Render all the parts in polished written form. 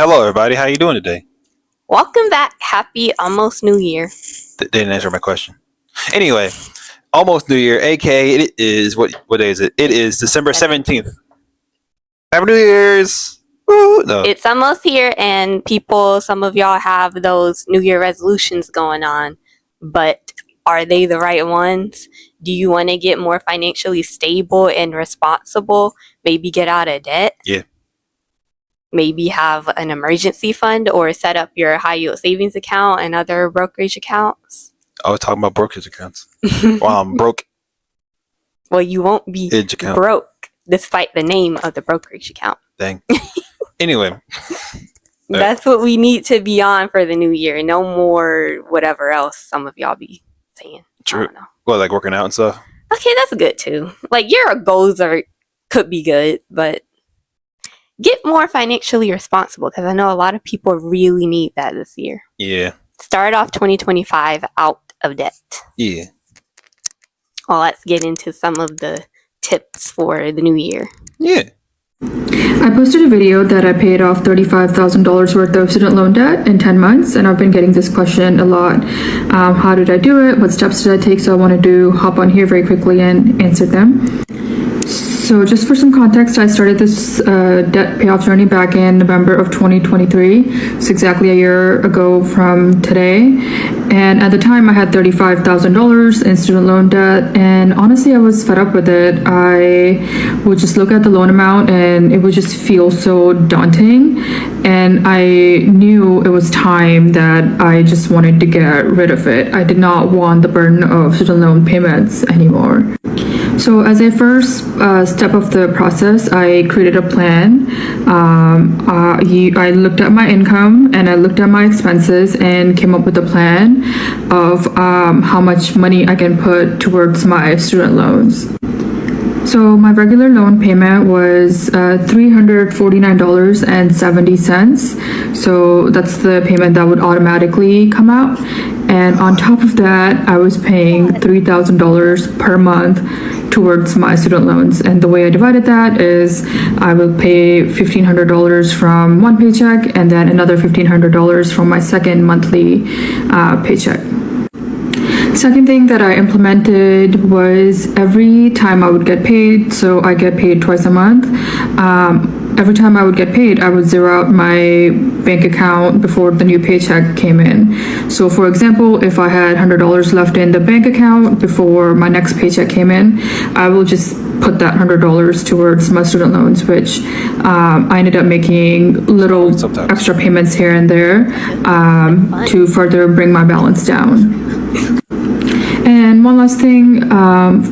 Hello, everybody. How you doing today? Welcome back. Happy almost New Year. Didn't answer my question. Anyway, almost New Year, aka it is what day is it? It is December 17th. Happy New Year's! Woo! No. It's almost here, and some of y'all have those New Year resolutions going on, but are they the right ones? Do you want to get more financially stable and responsible? Maybe get out of debt? Yeah. Maybe have an emergency fund or set up your high yield savings account and other brokerage accounts? I was talking about brokerage accounts. Well, I'm broke. Well, you won't be broke despite the name of the brokerage account. Dang. Anyway. That's what we need to be on for the new year. No more whatever else some of y'all be saying. True. I don't know. Well, like working out and stuff? Okay, that's good too. Like your goals could be good, but get more financially responsible because I know a lot of people really need that this year. Yeah. Start off 2025 out of debt. Yeah. Well, let's get into some of the tips for the new year. Yeah. I posted a video that I paid off $35,000 worth of student loan debt in 10 months, and I've been getting this question a lot. How did I do it? What steps did I take? So I wanted to hop on here very quickly and answer them. So just for some context, I started this debt payoff journey back in November of 2023. It's exactly a year ago from today. And at the time I had $35,000 in student loan debt. And honestly, I was fed up with it. I would just look at the loan amount and it would just feel so daunting. And I knew it was time that I just wanted to get rid of it. I did not want the burden of student loan payments anymore. So as a first step of the process, I created a plan. I looked at my income and I looked at my expenses and came up with a plan of how much money I can put towards my student loans. So my regular loan payment was $349.70. So that's the payment that would automatically come out. And on top of that, I was paying $3,000 per month towards my student loans. And the way I divided that is I would pay $1,500 from one paycheck and then another $1,500 from my second monthly paycheck. Second thing that I implemented was every time I would get paid, so I get paid twice a month, every time I would get paid, I would zero out my bank account before the new paycheck came in. So for example, if I had $100 left in the bank account before my next paycheck came in, I will just put that $100 towards my student loans, which I ended up making little extra payments here and there to further bring my balance down. And one last thing,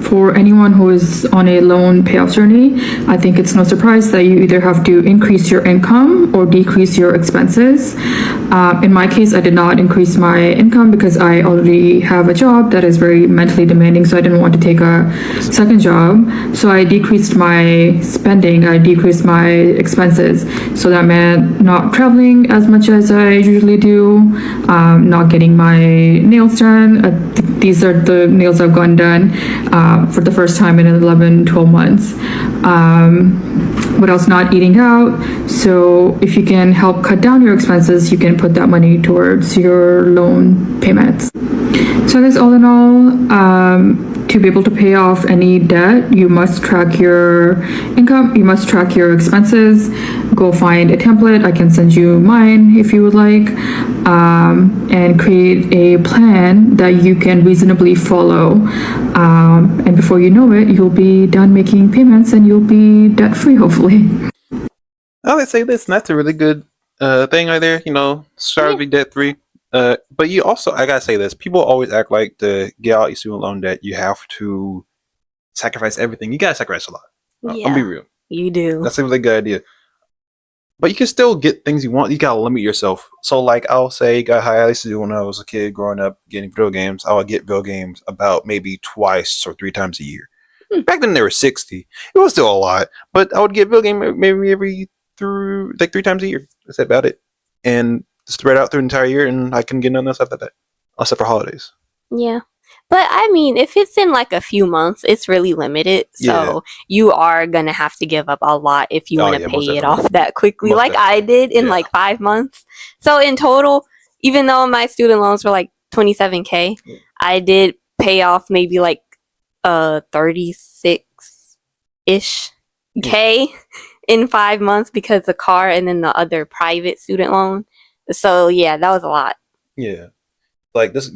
for anyone who is on a loan payoff journey, I think it's no surprise that you either have to increase your income or decrease your expenses. In my case, I did not increase my income because I already have a job that is very mentally demanding, so I didn't want to take a second job. So I decreased my spending, I decreased my expenses. So that meant not traveling as much as I usually do, not getting my nails done. These are the nails I've gotten done for the first time in 11-12 months. What else? Not eating out. So if you can help cut down your expenses, you can put that money towards your loan payments. So I guess all in all, to be able to pay off any debt, you must track your income, you must track your expenses. Go find a template. I can send you mine if you would like, and create a plan that you can reasonably follow. And before you know it, you'll be done making payments and you'll be debt-free, hopefully. I would say this, and that's a really good thing right there, start to be debt-free. But you also, I gotta say this, people always act like to get out your student loan debt, you have to sacrifice everything. You gotta sacrifice a lot. Yeah, I'll be real. You do. That's a really good idea. But you can still get things you want. You gotta limit yourself. So like I'll say, how I used to do when I was a kid growing up getting video games, I would get video games about maybe twice or 3 times a year. Back then they were 60. It was still a lot. But I would get video game maybe through like 3 times a year. That's about it. And spread out through the entire year, and I couldn't get none else after that, except for holidays. Yeah. But I mean, if it's in like a few months, it's really limited. So you are gonna have to give up a lot if you Oh, want to yeah, most pay it definitely. off that quickly, Most like I did in Yeah. like 5 months. So in total, even though my student loans were like 27K, I did pay off maybe like 36 ish K in 5 months because the car and then the other private student loan. So yeah, that was a lot. Yeah. Like this,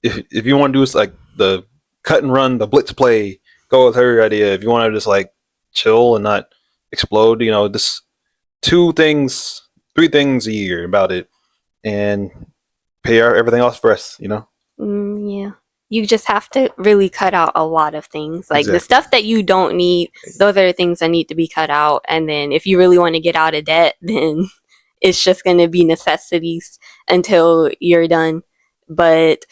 if you want to do this, like the cut and run, the blitz play, go with her idea. If you want to just like chill and not explode, just 2 things, 3 things a year about it, and pay everything else for us. Yeah. You just have to really cut out a lot of things. Like the Exactly. stuff that you don't need, those are the things that need to be cut out. And then if you really want to get out of debt, then it's just going to be necessities until you're done. But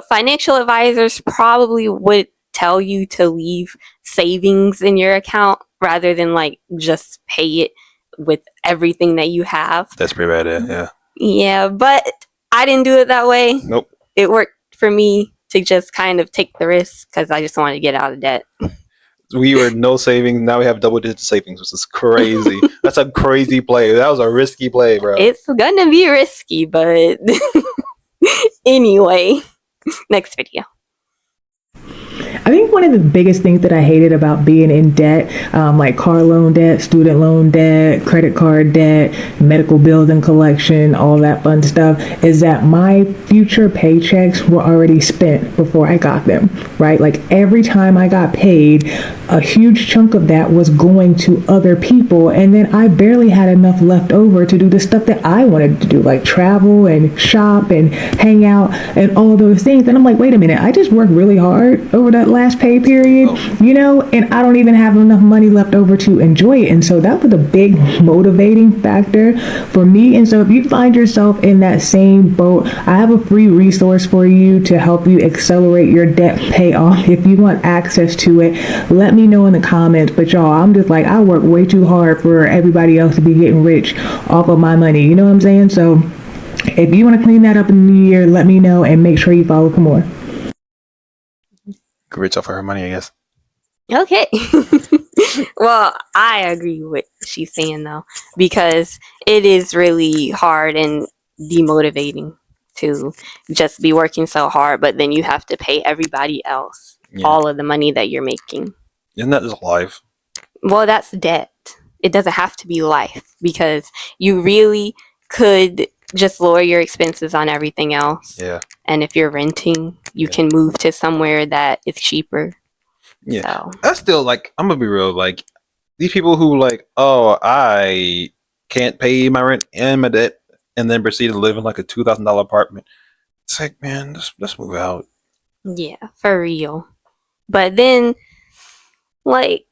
financial advisors probably would tell you to leave savings in your account rather than like just pay it with everything that you have. That's pretty bad. Yeah. Yeah, but I didn't do it that way. Nope. It worked for me to just kind of take the risk because I just wanted to get out of debt. We were no savings. Now we have double-digit savings, which is crazy. That's a crazy play. That was a risky play, bro. It's gonna be risky, but anyway, next video. I think one of the biggest things that I hated about being in debt, like car loan debt, student loan debt, credit card debt, medical bills and collection, all that fun stuff, is that my future paychecks were already spent before I got them, right? Like every time I got paid, a huge chunk of that was going to other people, and then I barely had enough left over to do the stuff that I wanted to do, like travel and shop and hang out and all those things. And I'm like, wait a minute, I just worked really hard over that last pay period, and I don't even have enough money left over to enjoy it. And so that was a big motivating factor for me. And so if you find yourself in that same boat, I have a free resource for you to help you accelerate your debt payoff. If you want access to it, let me know in the comments. But y'all, I'm just like, I work way too hard for everybody else to be getting rich off of my money. You know what I'm saying? So if you want to clean that up in the new year, let me know and make sure you follow for more. Rich off of her money, I guess. Okay. Well, I agree with what she's saying though, because it is really hard and demotivating to just be working so hard, but then you have to pay everybody else all of the money that you're making. Isn't that just life? Well, that's debt. It doesn't have to be life because you really could just lower your expenses on everything else. Yeah. And if you're renting, you can move to somewhere that is cheaper. Yeah. So. That's still like, I'm gonna be real, like these people who like, oh, I can't pay my rent and my debt and then proceed to live in like a $2,000 apartment. It's like, man, let's move out. Yeah, for real. But then like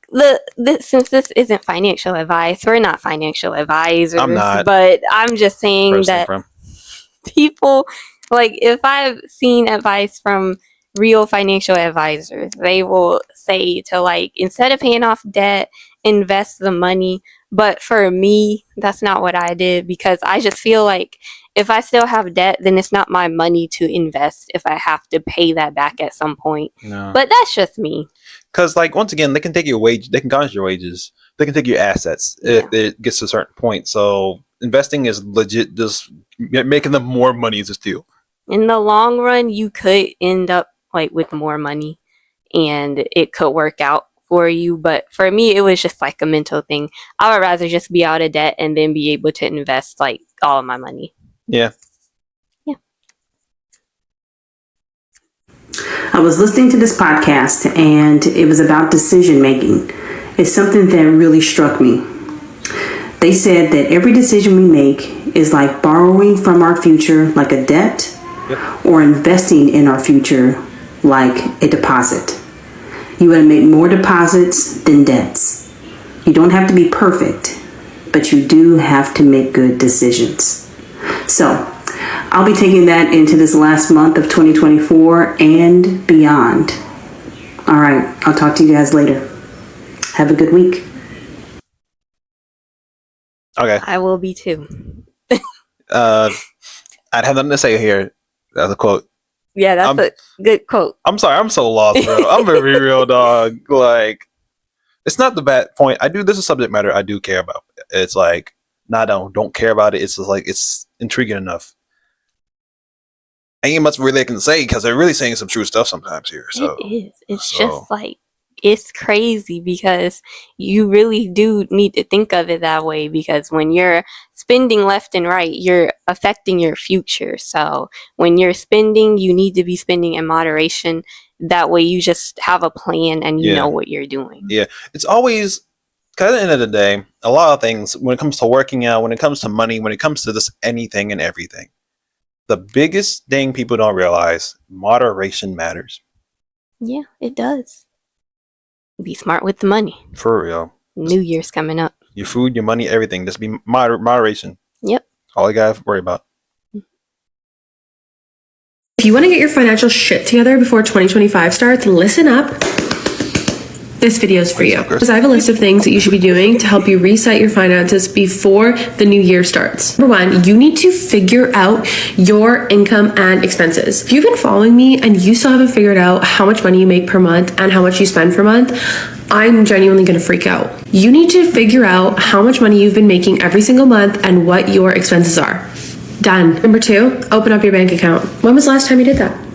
since this isn't financial advice, we're not financial advisors. I'm not. But I'm just saying that people, like if I've seen advice from real financial advisors, they will say to like, instead of paying off debt, invest the money. But for me, that's not what I did because I just feel like if I still have debt, then it's not my money to invest if I have to pay that back at some point. No. But that's just me. Because, like, once again, they can take your wage, they can garnish your wages, they can take your assets if it gets to a certain point. So investing is legit just making them more money is a steal. In the long run, you could end up like with more money and it could work out for you. But for me, it was just like a mental thing. I would rather just be out of debt and then be able to invest like all of my money. Yeah. I was listening to this podcast and it was about decision making. It's something that really struck me. They said that every decision we make is like borrowing from our future like a debt or investing in our future like a deposit. You want to make more deposits than debts. You don't have to be perfect, but you do have to make good decisions. So I'll be taking that into this last month of 2024 and beyond. All right, I'll talk to you guys later. Have a good week. Okay. I will be too. I'd have nothing to say here. That's a quote. Yeah, that's I'm, a good quote. I'm sorry, I'm so lost, bro. I'm gonna be real, dog. Like, it's not the bad point. This is subject matter I do care about. It's like, I don't care about it. It's just like, it's intriguing enough. Ain't much really I can say because they're really saying some true stuff sometimes here. So It is. It's just like, it's crazy because you really do need to think of it that way, because when you're spending left and right, you're affecting your future. So when you're spending, you need to be spending in moderation. That way you just have a plan and you know what you're doing. Yeah. It's always, because at the end of the day, a lot of things, when it comes to working out, when it comes to money, when it comes to just anything and everything, the biggest thing people don't realize, moderation matters. Yeah, it does. Be smart with the money. For real. New Year's coming up. Your food, your money, everything. Just be moderation. Yep. All you gotta worry about. If you want to get your financial shit together before 2025 starts, listen up. This video is for you. Because I have a list of things that you should be doing to help you reset your finances before the new year starts. Number one, you need to figure out your income and expenses. If you've been following me and you still haven't figured out how much money you make per month and how much you spend per month, I'm genuinely going to freak out. You need to figure out how much money you've been making every single month and what your expenses are. Done. Number two, open up your bank account. When was the last time you did that?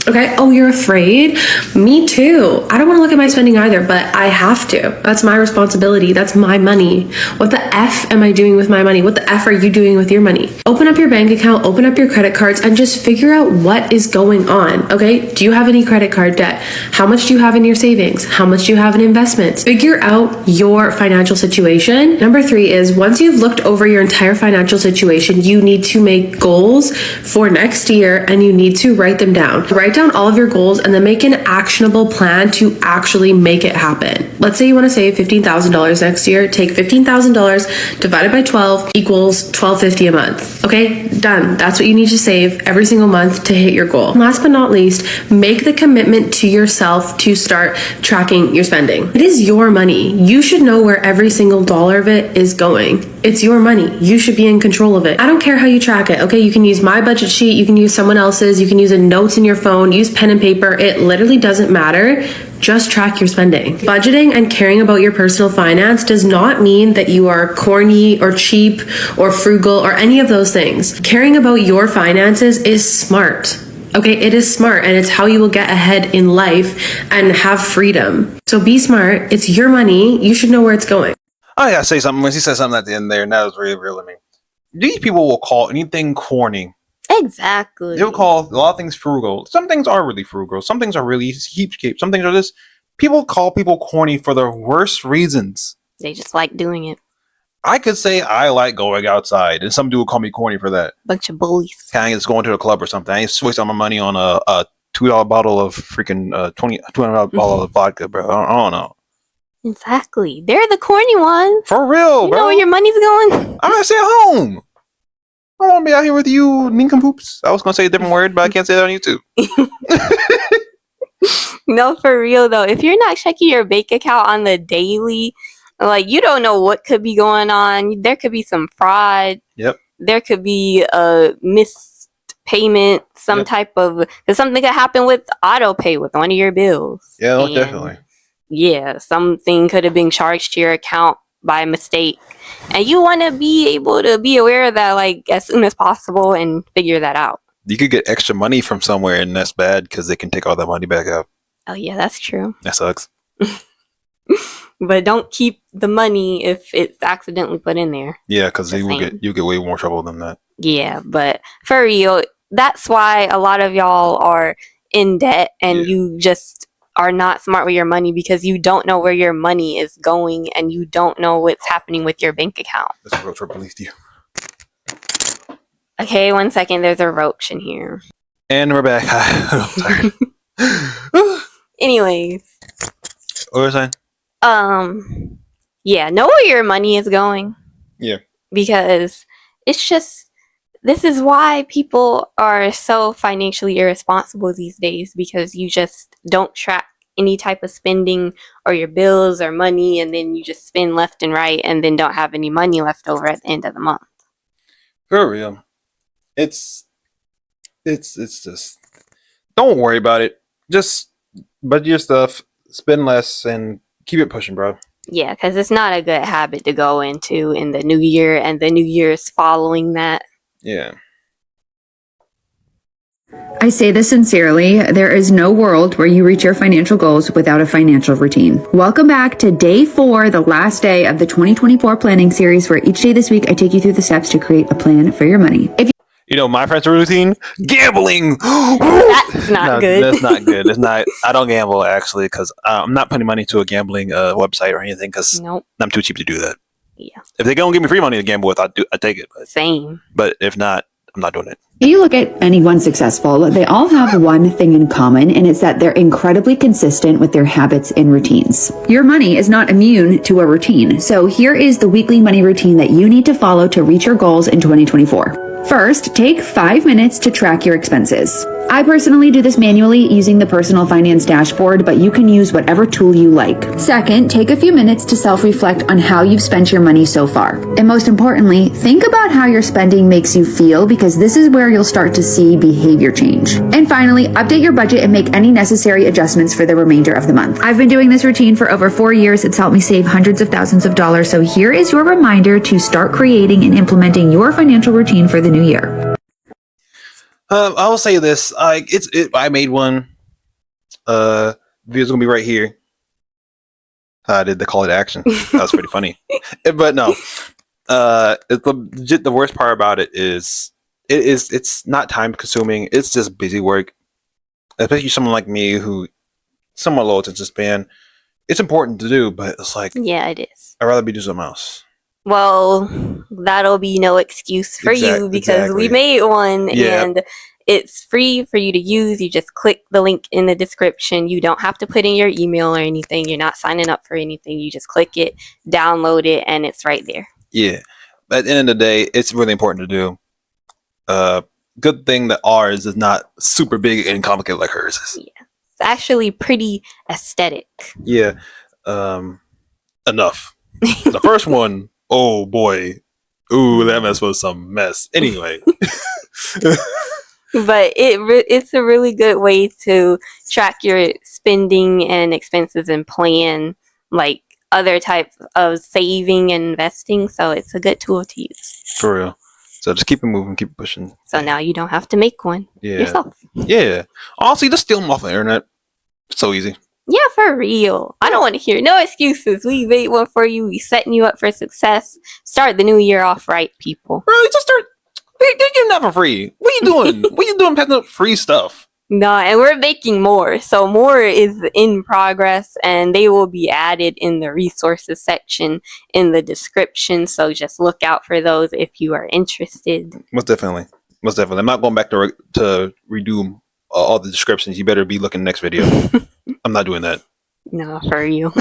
Okay. Oh, you're afraid? Me too. I don't want to look at my spending either, but I have to. That's my responsibility. That's my money. What the F am I doing with my money? What the F are you doing with your money? Open up your bank account, open up your credit cards, and just figure out what is going on. Okay. Do you have any credit card debt? How much do you have in your savings? How much do you have in investments? Figure out your financial situation. Number three is, once you've looked over your entire financial situation, you need to make goals for next year and you need to write them down. Write down all of your goals and then make an actionable plan to actually make it happen. Let's say you want to save $15,000 next year. Take $15,000 divided by 12 equals $12.50 a month. Okay, done. That's what you need to save every single month to hit your goal. Last but not least, make the commitment to yourself to start tracking your spending. It is your money. You should know where every single dollar of it is going. It's your money. You should be in control of it. I don't care how you track it. Okay, you can use my budget sheet, you can use someone else's, you can use a notes in your phone, use pen and paper. It literally doesn't matter. Just track your spending. Budgeting and caring about your personal finance does not mean that you are corny or cheap or frugal or any of those things. Caring about your finances is smart. Okay, it is smart, and it's how you will get ahead in life and have freedom. So be smart. It's your money. You should know where it's going. I gotta say something. When she said something at the end there, and that was really real to me. These people will call anything corny. Exactly. They'll call a lot of things frugal. Some things are really frugal. Some things are really cheapskate. Some things are just. People call people corny for the worst reasons. They just like doing it. I could say I like going outside, and some dude will call me corny for that. Bunch of bullies. I ain't just going to a club or something. I ain't wasting my money on a $2 bottle of freaking $200 bottle of vodka, bro. I don't know. Exactly. They're the corny ones. For real, You bro. know where your money's going? I'm gonna stay at home. I don't want to be out here with you nincompoops. I was gonna say a different word, but I can't say that on YouTube. No, for real though. If you're not checking your bank account on the daily, like, you don't know what could be going on. There could be some fraud. Yep. There could be a missed payment, some type of, because something could happen with auto pay with one of your bills. Yeah, And definitely. yeah, something could have been charged to your account by mistake, and you want to be able to be aware of that, like, as soon as possible and figure that out. You could get extra money from somewhere, and that's bad because they can take all that money back out. Oh yeah, that's true. That sucks. But don't keep the money if it's accidentally put in there. Yeah, because Just you get way more trouble than that. Yeah, but for real, that's why a lot of y'all are in debt, and you just are not smart with your money because you don't know where your money is going and you don't know what's happening with your bank account. That's a real trouble, at least you. Okay, 1 second. There's a roach in here. And we're back. I'm tired. Anyways, What was I saying? yeah, know where your money is going. Yeah. Because it's just, this is why people are so financially irresponsible these days, because you just don't track any type of spending or your bills or money, and then you just spend left and right and then don't have any money left over at the end of the month. For real. It's just Don't worry about it. Just budget your stuff, spend less, and keep it pushing, bro. Yeah, because it's not a good habit to go into in the new year and the new year's following that. Yeah. I say this sincerely. There is no world where you reach your financial goals without a financial routine. Welcome back to day 4, the last day of the 2024 planning series, where each day this week I take you through the steps to create a plan for your money. You know my friend's routine? Gambling! That's not good. That's not good. It's not. I don't gamble, actually, because I'm not putting money to a gambling website or anything, because Nope. I'm too cheap to do that. Yeah. If they're going to give me free money to gamble with, I take it. Same. But if not, I'm not doing it. If you look at anyone successful, they all have one thing in common, and it's that they're incredibly consistent with their habits and routines. Your money is not immune to a routine, so here is the weekly money routine that you need to follow to reach your goals in 2024. First, take 5 minutes to track your expenses. I personally do this manually using the personal finance dashboard, but you can use whatever tool you like. Second, take a few minutes to self-reflect on how you've spent your money so far. And most importantly, think about how your spending makes you feel, because this is where you'll start to see behavior change. And finally, update your budget and make any necessary adjustments for the remainder of the month. I've been doing this routine for over 4 years. It's helped me save hundreds of thousands of dollars. So here is your reminder to start creating and implementing your financial routine for the new year. I will say this. I made one. Video's gonna be right here. I did the call to action. That was pretty funny. But no. The worst part about it is it's not time consuming. It's just busy work. Especially someone like me who somewhat low attention span. It's important to do, but it's like, Yeah, it is. I'd rather be doing something else. Well, that'll be no excuse for you, because we Exactly. made one Yeah. and it's free for you to use. You just click the link in the description. You don't have to put in your email or anything. You're not signing up for anything. You just click it, download it, and it's right there. Yeah. But at the end of the day, it's really important to do. Good thing that ours is not super big and complicated like hers is. It's actually pretty aesthetic. Yeah. Enough. The first one, oh boy. Ooh, that mess was some mess. Anyway. But it's a really good way to track your spending and expenses and plan like other types of saving and investing. So it's a good tool to use. For real. So just keep it moving, keep it pushing. So now you don't have to make one yourself. Yeah. Honestly, just steal them off the internet. It's so easy. Yeah, for real. I don't want to hear no excuses. We made one for you. We setting you up for success. Start the new year off right, people. Really, just start. They're getting that for free. What are you doing? What are you doing passing up free stuff? No, and we're making more. So more is in progress, and they will be added in the resources section in the description. So just look out for those if you are interested. Most definitely. Most definitely. I'm not going back to redo all the descriptions. You better be looking next video. I'm not doing that. No, for you.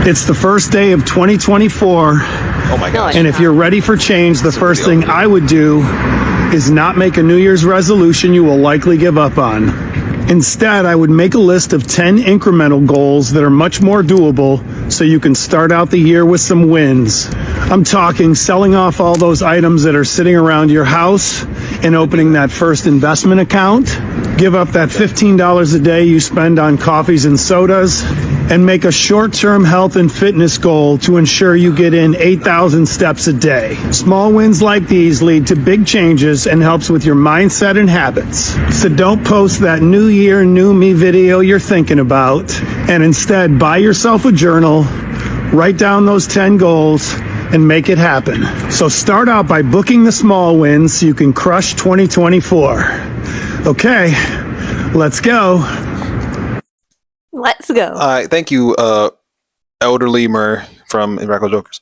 It's the first day of 2024, Oh my gosh. and if you're ready for change, the first thing I would do is not make a New Year's resolution you will likely give up on. Instead, I would make a list of 10 incremental goals that are much more doable so you can start out the year with some wins. I'm talking selling off all those items that are sitting around your house and opening that first investment account. Give up that $15 a day you spend on coffees and sodas, and make a short-term health and fitness goal to ensure you get in 8,000 steps a day. Small wins like these lead to big changes and helps with your mindset and habits. So don't post that New Year, New Me video you're thinking about, and instead buy yourself a journal, write down those 10 goals, and make it happen. So start out by booking the small wins so you can crush 2024. Okay, let's go. Let's go. All right, thank you, elderly Murr from Iraqo Jokers.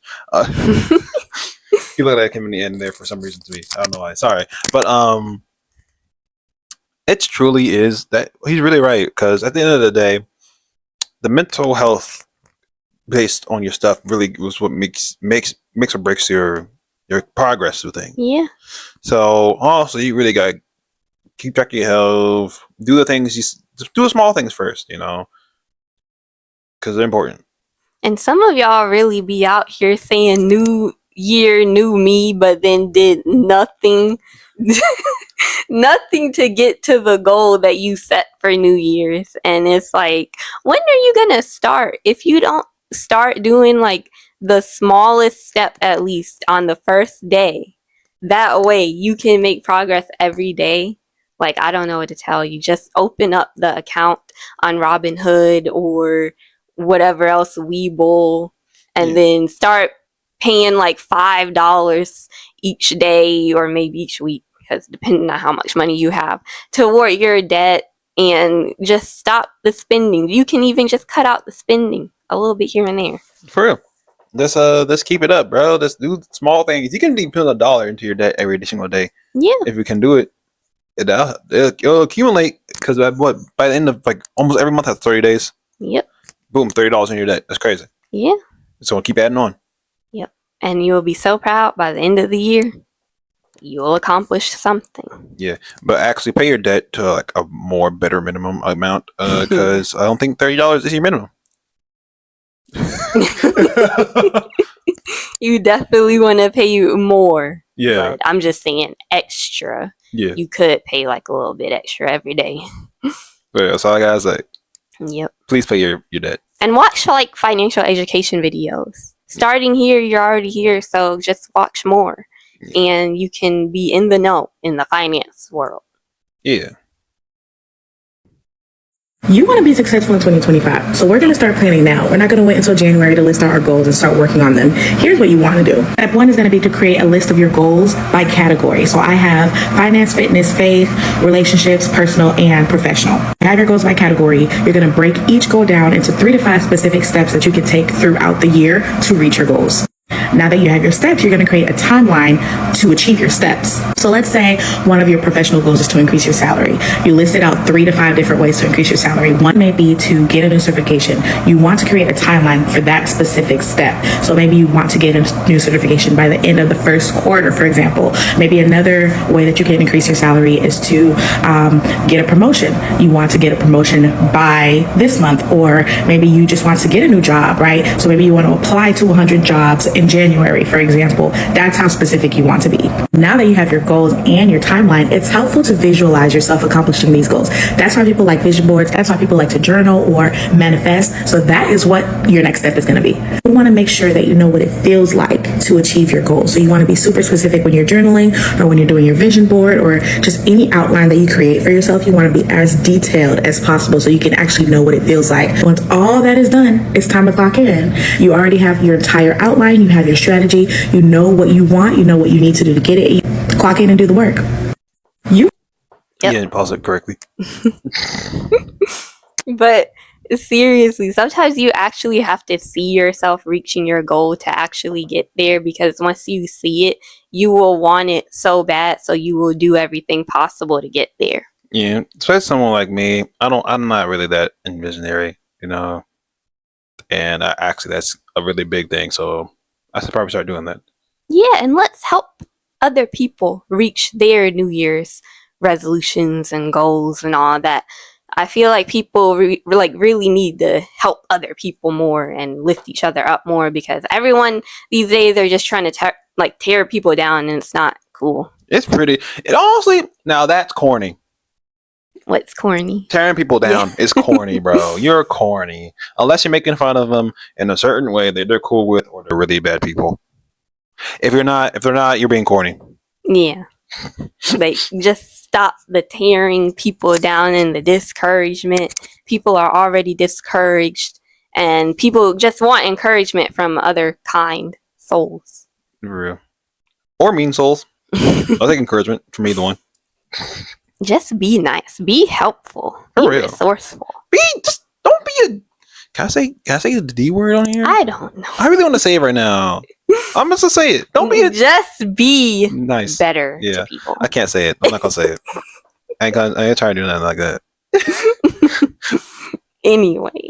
He looked like him in the end there for some reason to me. I don't know why. Sorry, but it truly is that he's really right, because at the end of the day, the mental health based on your stuff really was what makes or breaks your progress with things. Yeah. So also you really got to keep track of your health. Do the things just do the small things first, because they're important. And some of y'all really be out here saying new year, new me, but then did nothing. nothing to get to the goal that you set for New Year's. And it's like, when are you gonna start? If you don't start doing like the smallest step at least on the first day, that way you can make progress every day. Like, I don't know what to tell you. Just open up the account on Robinhood or whatever else, Webull, and then start paying like $5 each day or maybe each week, because depending on how much money you have, toward your debt, and just stop the spending. You can even just cut out the spending a little bit here and there. For real. Let's keep it up, bro. Let's do small things. You can even put $1 into your debt every single day. Yeah. If you can do it, it'll accumulate, because by the end of like almost every month has 30 days. Yep. Boom, $30 in your debt. That's crazy. Yeah. So keep adding on. Yep. And you will be so proud by the end of the year. You'll accomplish something. Yeah, but actually pay your debt to like a better minimum amount, because I don't think $30 is your minimum. You definitely want to pay you more. Yeah. But I'm just saying extra. Yeah. You could pay like a little bit extra every day. But that's all I gotta say. Yep. Please pay your debt. And watch like financial education videos. Starting here, you're already here, so just watch more. And you can be in the know in the finance world. Yeah. You want to be successful in 2025, so we're going to start planning now. We're not going to wait until January to list out our goals and start working on them. Here's what you want to do. Step 1 is going to be to create a list of your goals by category. So I have finance, fitness, faith, relationships, personal, and professional. You have your goals by category. You're going to break each goal down into 3 to 5 specific steps that you can take throughout the year to reach your goals. Now that you have your steps, you're going to create a timeline to achieve your steps. So let's say one of your professional goals is to increase your salary. You listed out 3 to 5 different ways to increase your salary. One may be to get a new certification. You want to create a timeline for that specific step. So maybe you want to get a new certification by the end of the first quarter, for example. Maybe another way that you can increase your salary is to get a promotion. You want to get a promotion by this month, or maybe you just want to get a new job, right? So maybe you want to apply to 100 jobs in January, for example. That's how specific you want to be. Now that you have your goals and your timeline, it's helpful to visualize yourself accomplishing these goals. That's why people like vision boards. That's why people like to journal or manifest. So that is what your next step is going to be. You want to make sure that you know what it feels like to achieve your goals. So you want to be super specific when you're journaling or when you're doing your vision board or just any outline that you create for yourself. You want to be as detailed as possible so you can actually know what it feels like. Once all that is done, it's time to clock in. You already have your entire outline. You have your strategy. You know what you want. You know what you need to do to get it. You clock in and do the work. You didn't pause it correctly. But seriously, sometimes you actually have to see yourself reaching your goal to actually get there, because once you see it, you will want it so bad, so you will do everything possible to get there. Yeah, especially someone like me. I'm not really that visionary, and that's a really big thing. So I should probably start doing that. Yeah, and let's help other people reach their New Year's resolutions and goals and all that. I feel like people really need to help other people more and lift each other up more, because everyone these days are just trying to tear people down, and it's not cool. It honestly, now that's corny. What's corny? Tearing people down is corny, bro. You're corny. Unless you're making fun of them in a certain way that they're cool with, or they're really bad people. If they're not, you're being corny. Yeah. Like, just stop the tearing people down and the discouragement. People are already discouraged, and people just want encouragement from other kind souls. For real. Or mean souls. I'll take encouragement from either one. Just be nice. Be helpful. For be real. resourceful. Don't be a... Can I say the D word on here? I don't know. I really want to say it right now. I'm just gonna say it. Don't be just be nice. Better to people. I can't say it. I'm not gonna say it. I ain't trying to do nothing like that. Anyway.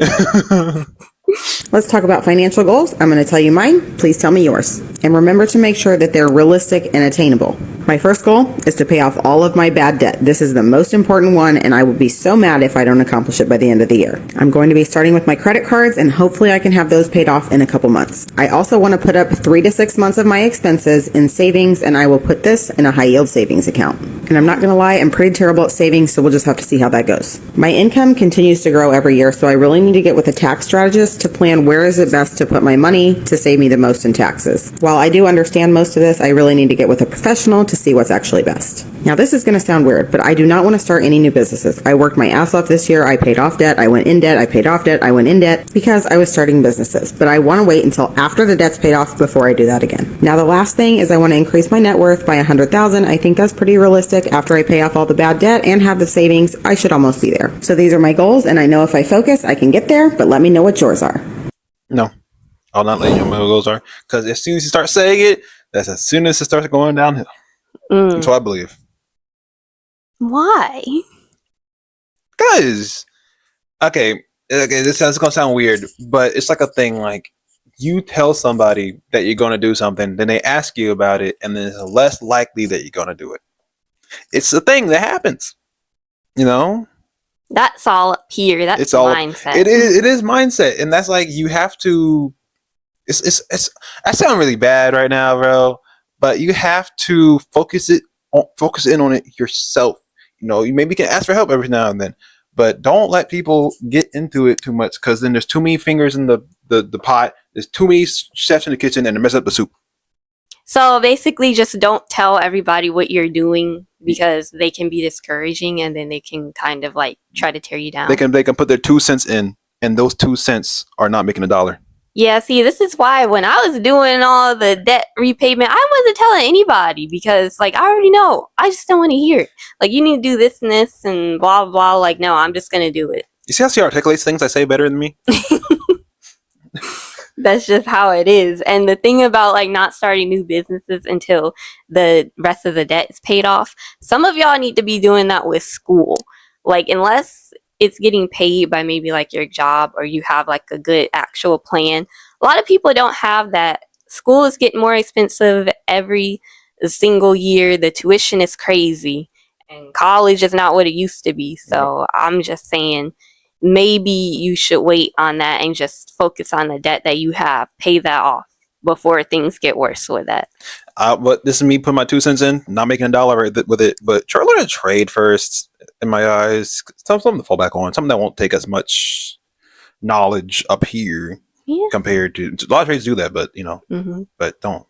Let's talk about financial goals. I'm going to tell you mine. Please tell me yours. And remember to make sure that they're realistic and attainable. My first goal is to pay off all of my bad debt. This is the most important one, and I will be so mad if I don't accomplish it by the end of the year. I'm going to be starting with my credit cards, and hopefully I can have those paid off in a couple months. I also want to put up 3 to 6 months of my expenses in savings, and I will put this in a high yield savings account. And I'm not going to lie, I'm pretty terrible at savings, so we'll just have to see how that goes. My income continues to grow every year, so I really need to get with a tax strategist to plan where is it best to put my money to save me the most in taxes. While I do understand most of this, I really need to get with a professional to see what's actually best. Now, this is going to sound weird, but I do not want to start any new businesses. I worked my ass off this year. I paid off debt. I went in debt. I paid off debt. I went in debt because I was starting businesses. But I want to wait until after the debt's paid off before I do that again. Now, the last thing is I want to increase my net worth by $100,000. I think that's pretty realistic. After I pay off all the bad debt and have the savings, I should almost be there. So these are my goals, and I know if I focus, I can get there, but let me know what yours are. No, I'll not let you know what my goals are, because as soon as you start saying it, that's as soon as it starts going downhill. That's what I believe. Why? Because, okay, this is going to sound weird, but it's like a thing, like, you tell somebody that you're going to do something, then they ask you about it, and then it's less likely that you're going to do it. It's a thing that happens, you know? That's all up here. That's It's all mindset. It is mindset, and that's like you have to. It's. I sound really bad right now, bro. But you have to focus in on it yourself. You know, you maybe can ask for help every now and then, but don't let people get into it too much, because then there's too many fingers in the pot. There's too many chefs in the kitchen, and they mess up the soup. So basically, just don't tell everybody what you're doing, because they can be discouraging, and then they can kind of like try to tear you down. They can put their 2 cents in, and those 2 cents are not making $1. Yeah, see, this is why when I was doing all the debt repayment, I wasn't telling anybody, because like I already know. I just don't want to hear it. Like, you need to do this and this and blah blah. Like, no, I'm just gonna do it. You see how she articulates things I say better than me? That's just how it is. And the thing about like not starting new businesses until the rest of the debt is paid off, some of y'all need to be doing that with school. Like, unless it's getting paid by maybe like your job, or you have like a good actual plan. A lot of people don't have that. School is getting more expensive every single year. The tuition is crazy, and college is not what it used to be. So I'm just saying, maybe you should wait on that and just focus on the debt that you have. Pay that off before things get worse with that. But this is me putting my 2 cents in, not making $1 with it. But try to learn to trade first, in my eyes. Something to fall back on. Something that won't take as much knowledge up here compared to a lot of trades do that, but you know, but don't.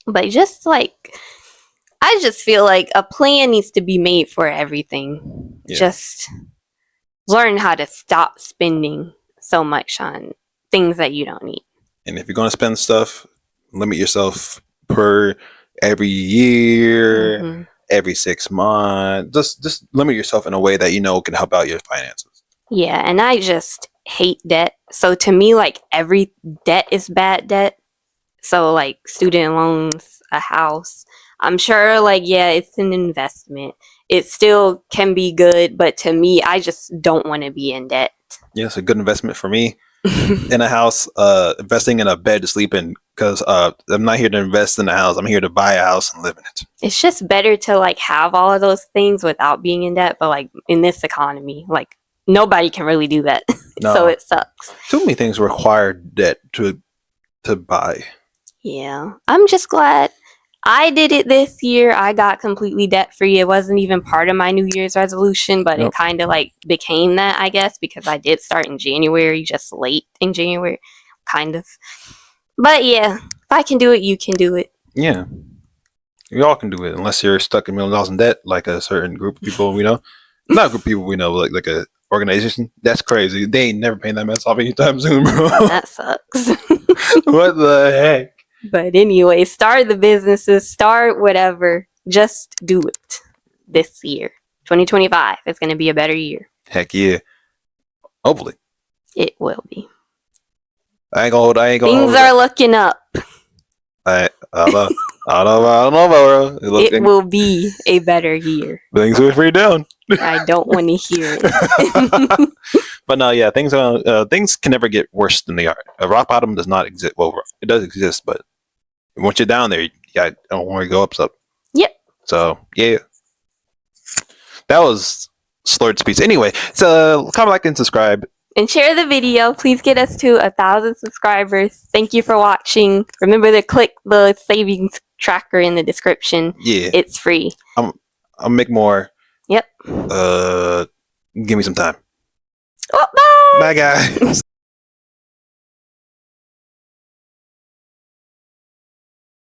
But just like, I just feel like a plan needs to be made for everything. Yeah. Just learn how to stop spending so much on things that you don't need. And if you're gonna spend stuff, limit yourself per every year, every 6 months. Just limit yourself in a way that you know can help out your finances. Yeah, and I just hate debt. So to me, like, every debt is bad debt. So like student loans, a house. I'm sure, like, yeah, it's an investment. It still can be good, but to me, I just don't want to be in debt. Yeah, it's a good investment for me. In a house, investing in a bed to sleep in, because I'm not here to invest in a house. I'm here to buy a house and live in it. It's just better to like have all of those things without being in debt. But like in this economy, like nobody can really do that. No. So it sucks. Too many things require debt to buy. Yeah, I'm just glad I did it this year. I got completely debt free. It wasn't even part of my New Year's resolution, but it kind of like became that, I guess, because I did start in January, just late in January, kind of. But yeah, if I can do it, you can do it. Yeah, we all can do it, unless you're stuck in $1 million in debt, like a certain group of people we know. Not a group of people we know, but like a organization. That's crazy. They ain't never paying that mess off anytime soon, bro. That sucks. What the heck? But anyway, start the businesses, start whatever. Just do it this year. 2025 is going to be a better year. Heck yeah. Hopefully. It will be. I ain't gonna Things are looking up. I don't know, bro. It will be a better year. Things are pretty down. I don't want to hear it. But no, yeah, things can never get worse than they are. A rock bottom does not exist. Well, it does exist, but once you're down there, you got don't worry, go up. Yep. So yeah, that was slurred speech. Anyway, so comment, like, and subscribe. And share the video. Please get us to 1,000 subscribers. Thank you for watching. Remember to click the savings tracker in the description. Yeah, it's free. I'll make more. Yep. Give me some time. Oh, bye. Bye, guys.